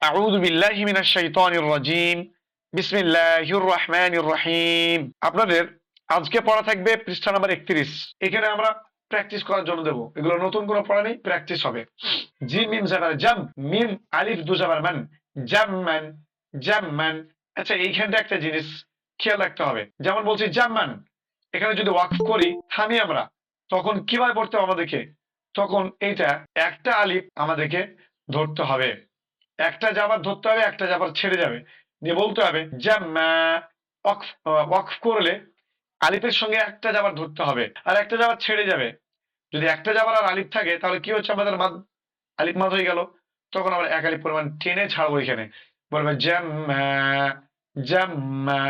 আউযু বিল্লাহি মিনাশ শাইতানির রাজিম। বিসমিল্লাহির রহমানির রহিম। আপনাদের আজকে পড়া থাকবে পৃষ্ঠা নাম্বার 31। এখানে আমরা প্র্যাকটিস করার জন্য দেব। এগুলো নতুন কোনো পড়া নেই, প্র্যাকটিস হবে। জিম মিম জাবার জাম, মিম আলিফ দু জাবার মান, জাম্মান জাম্মান। আচ্ছা, এইখানটা একটা জিনিস খেয়াল রাখতে হবে। যেমন বলছি জাম্মান, এখানে যদি ওয়াকফ করি, থামি আমরা, তখন কিভাবে পড়তে হবে আমাদেরকে? তখন এইটা একটা আলিফ আমাদেরকে ধরতে হবে, একটা জাবার ধরতে হবে, একটা জাবার ছেড়ে যাবে, দিয়ে বলতে হবে জাম্মা। ওয়াকফ ওয়াকফ করলে আলিফের সঙ্গে একটা জাবার ধরতে হবে আর একটা জাবার ছেড়ে যাবে। যদি একটা জাবার আর আলিফ থাকে তাহলে কি হচ্ছে, আমাদের মাদ, আলিফ মাদ হয়ে গেল। তখন আমরা এক আলিফ পরিমাণ টেনে ছাড়বো, এখানে বলবে জাম্মা জাম্মা।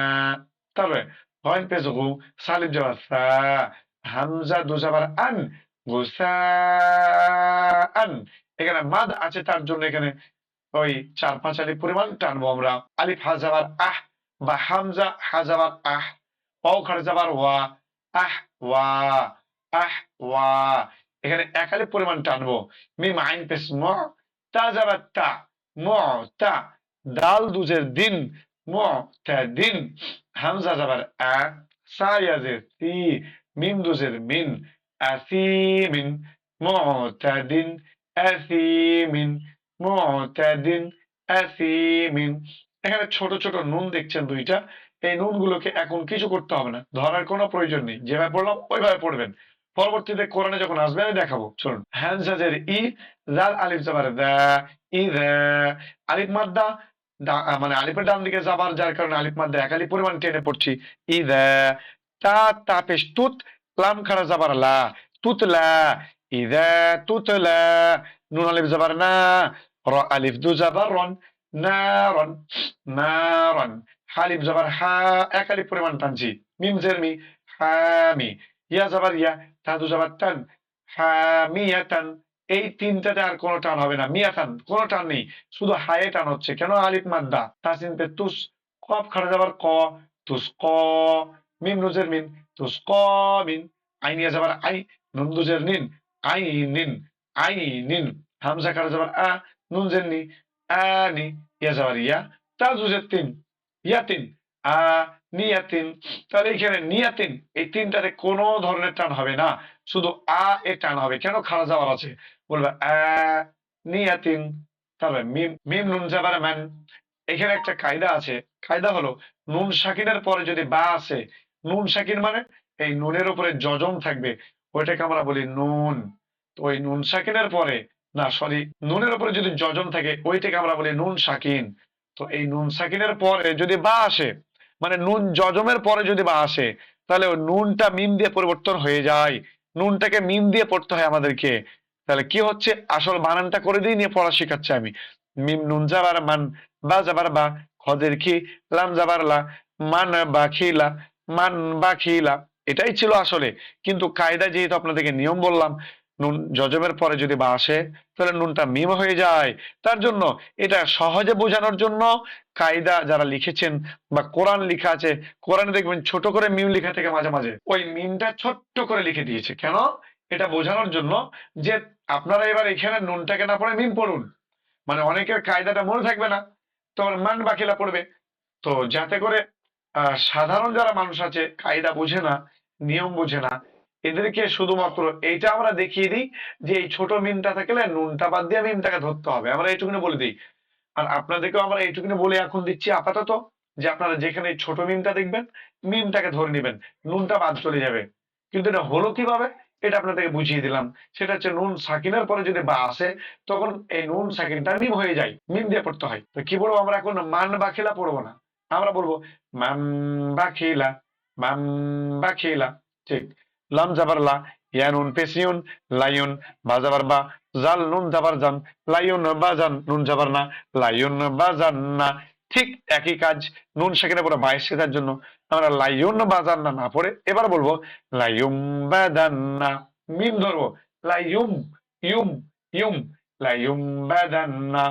তারপরে গইন পেশ গু, সালিফ জাবার সা, হামজা দু জাবার আন, গুসাআন। এখানে মাদ আছে, তার জন্য এখানে ওই 4-5 আলিফ পরিমাণ টানবো আমরা। আলিফ হাজাবার আহ, বা হামজা হাজাবার আহ, ওয়াও খাড়া যাবার ওয়া, আহ ওয়া, আহ ওয়া। এখানে এক আলিফ পরিমাণ টানবো। মিম আইন পেশ ম, তা যাবার তা, ম তা। দাল দুজের দিন, ম তা দিন। হামজা যাবার আ, সা ইয়াজের সি, মিম দুজের মিন, আসিমিন, মুতাদিন আসিমিন, মুতাদিন আসিমিন। এখানে ছোট ছোট নুন দেখছেন দুইটা, এই নুন গুলোকে এখন কিছু করতে হবে না, ধরার কোনো প্রয়োজন নেই। যেভাবে পড়লাম ওইভাবে পড়বেন। পরবর্তীতে কোরআনে যখন আসবে আমি দেখাবো। চলুন, হ্যামজাজের ই, জাল আলিফ জাবার দা, ই দা। আলিফ মাদ্দা, মানে আলিফের ডান দিকে যাবার, যার কারণে আলিফ মাদ্দা এক আলিফ পরিমাণ টেনে পড়ছি। ই দা, তা তা পেশ তুত, লাম খাড়া যাবার লা, তুতলা। ইদা তুতলা, নুন আলিফ জাবার না, র আলিফ দু জাবার রন, নারন নারন। হালিফ জাবার হা, এক আলিফ পরিমাণ টানছি। মিম জের মি, হামি। ইয়া জাবার ইয়া, তা দু জাবার টান, হামিয়াতান। এই তিনটাতে আর কোনো টান হবে না। মিয়াতান কোনো টান নেই, শুধু হায়ে টান হচ্ছে। কেন? আলিফ মাদ্দা। তাসিন পে তুস, কফ খাড়া যাবার ক, তুস ক। মিম নুজের মিন, তুস ক মিন। আইন ইয়া যাবার আই, নুন দুজের নিন, আই নিন, আই নিন। হামজা খাড়া যাবার আ, নুন জের নি, আনি। ইয়া যাবার ইয়া, তা দুজের তিন, ইয়াতিন, আ নিয়াতিন। তাহলে এখানে নিয়াতিন, এই তিনটাতে কোনো ধরনের টান হবে না, শুধু আ এ টান হবে। কেন? খাড়া যাওয়ার আছে, বলবে আ নিয়াতিন। তারপরে মিম, মিম নুন যাবার মান। এখানে একটা কায়দা আছে। কায়দা হলো, নুন সাকিনের পরে যদি বা আসে, নুন সাকিন মানে এই নুনের উপরে যজম থাকবে, ওইটাকে আমরা বলি নুন। তো ওই নুন সাকিনের পরে, না সরি, নুনের উপরে যদি যজম থাকে ওইটাকে আমরা বলি নুন সাকিন। তো এই নুন সাকিনের পরে যদি বা আসে, মানে নুন যজমের পরে যদি বা আসে, তাহলে ওই নুনটা মিম দিয়ে পরিবর্তন হয়ে যায়। নুনটাকে মিম দিয়ে পড়তে হয় আমাদেরকে। তাহলে কি হচ্ছে, আসল বানানটা করে দিয়ে নিয়ে পড়া শেখাচ্ছি আমি। মিম নুন যাবার মান, বা যাবার বা, খদের কি, লাম যাবার লা, মান বা খিলা, মান বা খিলা। এটাই ছিল আসলে। কিন্তু কায়দা যেহেতু আপনাদেরকে নিয়ম বললাম, নুন যজমের পরে যদি বা আসে তাহলে নুনটা মিম হয়ে যায়। তার জন্য এটা সহজে বোঝানোর জন্য কায়দা যারা লিখেছেন বা কোরআন লিখা আছে, কোরআনে দেখবেন ছোট করে মিম লেখা থেকে মাঝে মাঝে ওই মিমটা ছোট্ট করে লিখে দিয়েছে। কেন? এটা বোঝানোর জন্য যে আপনারা এবার এখানে নুনটাকে না পড়ে মিম পড়ুন। মানে অনেকের কায়দাটা মনে থাকবে না, তোমার মান বাকিলা পড়বে। তো যাতে করে সাধারণ যারা মানুষ আছে, কায়দা বোঝে না, নিয়ম বোঝে না, এদেরকে শুধুমাত্র এইটা আমরা দেখিয়ে দিই যে এই ছোট মিমটা থাকলে নুনটা বাদ দিয়ে মিমটাকে ধরতে হবে, আমরা এইটুকুনি বলে দিই। আর আপনাদেরকেও আমরা এইটুকুনি বলে এখন দিচ্ছি আপাতত, যে আপনারা যেখানে এই ছোট মিমটা দেখবেন, মিমটাকে ধরে নেবেন, নুনটা বাদ চলে যাবে। কিন্তু এটা হলো কিভাবে, এটা আপনাদেরকে বুঝিয়ে দিলাম। সেটা হচ্ছে নুন সাকিনের পরে যদি বা আসে, তখন এই নুন সাকিনটা মিম হয়ে যায়, মিম দিয়ে পড়তে হয়। তো কি বলবো আমরা এখন? মান বাখিলা পড়বো না, আমরা বলবো মাম বাখিলা, মাম বাখিলা। ঠিক। লাম জাবার লা, ইয়া নুন পেশিউন, লাইউন। বা যাবার বা, জাল নুন যাবার জান, লাইউন বাজান, নুন যাবার না, লাইউন বাজান না। ঠিক একই কাজ, নুন সেখানে পড়ে বাইশ শেখার জন্য আমরা লাইউন বাজান না না পড়ে এবার বলবো লাইউম বাদান না, মিম ধরবো, লাইউম, ইউম, ইউম, লাইউম বাদান না।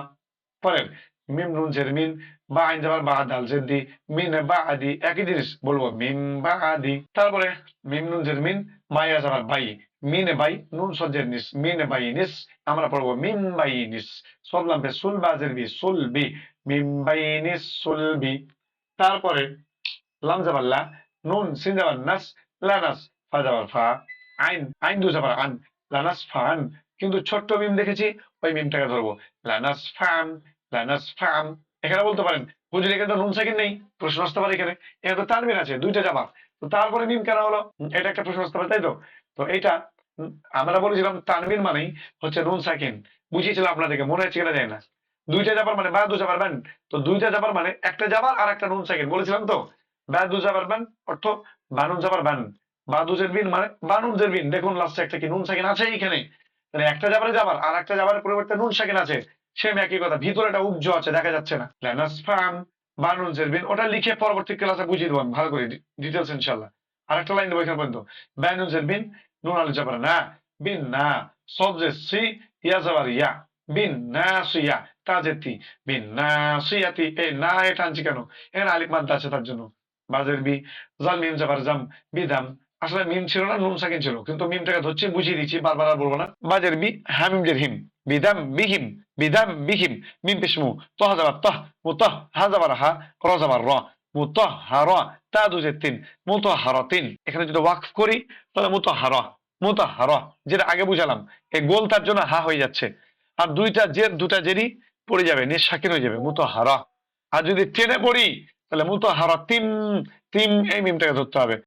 পরের মিম নুন জের মিন, বা আইন যাবার বা দাল জের দি, মিন বা আদি একই জিনিস বলবো মিম বা আদি। তারপরে মিম নুন জের মিন, মায়া যাবার বাই, মিন বাই নুন সজ্জের নিস, মিন বাই নিস, আমরা পড়বো মিম বাই নিস। সবলাম পে সুল বাজের বি, সুল বি, মিম বাই নিস সুল বি। তারপরে লাম যাবার লা, নুন সিন যাবার নাস, লানাস, ফা যাবার ফা, আইন আইন দু যাবার আন, লানাস ফান। কিন্তু ছোট্ট মিম দেখেছি, ওই মিমটাকে ধরবো, লানাস ফাম, লানাস ফাম। এখানে বলতে পারেন হুজুর এখানে তো নুন সাকিন নেই, প্রশ্ন আসতে পারে এখানে, এখানে তো তানবিন আছে, দুইটা জামা, তো তারপরে মিম কেন হলো? এটা একটা প্রশ্ন আসতে পারে, তাই তো? তো এইটা আমরা বলেছিলাম তানবিন মানেই হচ্ছে নুন সাকিন, বুঝিয়েছিলাম আপনাদেরকে, মনে হচ্ছে কিনা যায় না। দুইটা জাবার মানে বা দু জাবার বান, তো দুইটা জাবার মানে একটা জাবার আর একটা নুন সাকিন, বলেছিলাম তো। বা দু জাবার বান অর্থ বানুন জাবার বান, বা দুজের বিন মানে বানুন জের বিন। দেখুন লাস্টে একটা কি নুন সাকিন আছে এইখানে, মানে একটা জাবারে যাবার আর একটা জাবারের পরিবর্তে নুন সাকিন আছে, সেম একই কথা, ভিতরে একটা উপজ আছে দেখা যাচ্ছে না। ল্যানাস ফার্ম বানুন জের বিন, ওটা লিখে পরবর্তী ক্লাসে বুঝিয়ে দেবো আমি ভালো করে ডিটেলস ইনশাল্লাহ। আর একটা লাইন দেবো এখানে পর্যন্ত, বানুন জের বিন, নুন আলু যাবার না, বিন না, সব যে সি, ইয়া যাবার ইয়া, বিন না সুইয়া, তাজেতি, বিন না সুইয়াতি। এই না এটা আনছি কেন? এখানে আলিফ মাদ্দা আছে তার জন্য। বাজের বি, জাল মিম যাবার জাম, বিদাম। আসলে মিম ছিল না, নুন সাকিন ছিল, কিন্তু মিমটাকে ধরছি, বুঝিয়ে দিচ্ছি, বারবার আর বলবো না। বাজের বি, হামিম জের হিম, বিদাম বিহিম, বিদাম বিহিম, মিম পেশমু, তহ যাবার তহ, মুতহ, হা যাবার হা, র যাবার র, মুতহ হার, তা দুজের তিন, মুতহ হারতিন। এখানে যদি ওয়াকফ করি তাহলে মুতহ হার, মুতহ হার, যেটা আগে বুঝালাম, এই গোল তার জন্য হা হয়ে যাচ্ছে। আর দুইটা জের, দুটা জেরই পড়ে যাবে, নিঃ সাকিন হয়ে যাবে, মুতহ হারা। আর যদি টেনে পড়ি তাহলে মুতহ হারা তিম, তিম এই মিমটাকে ধরতে হবে।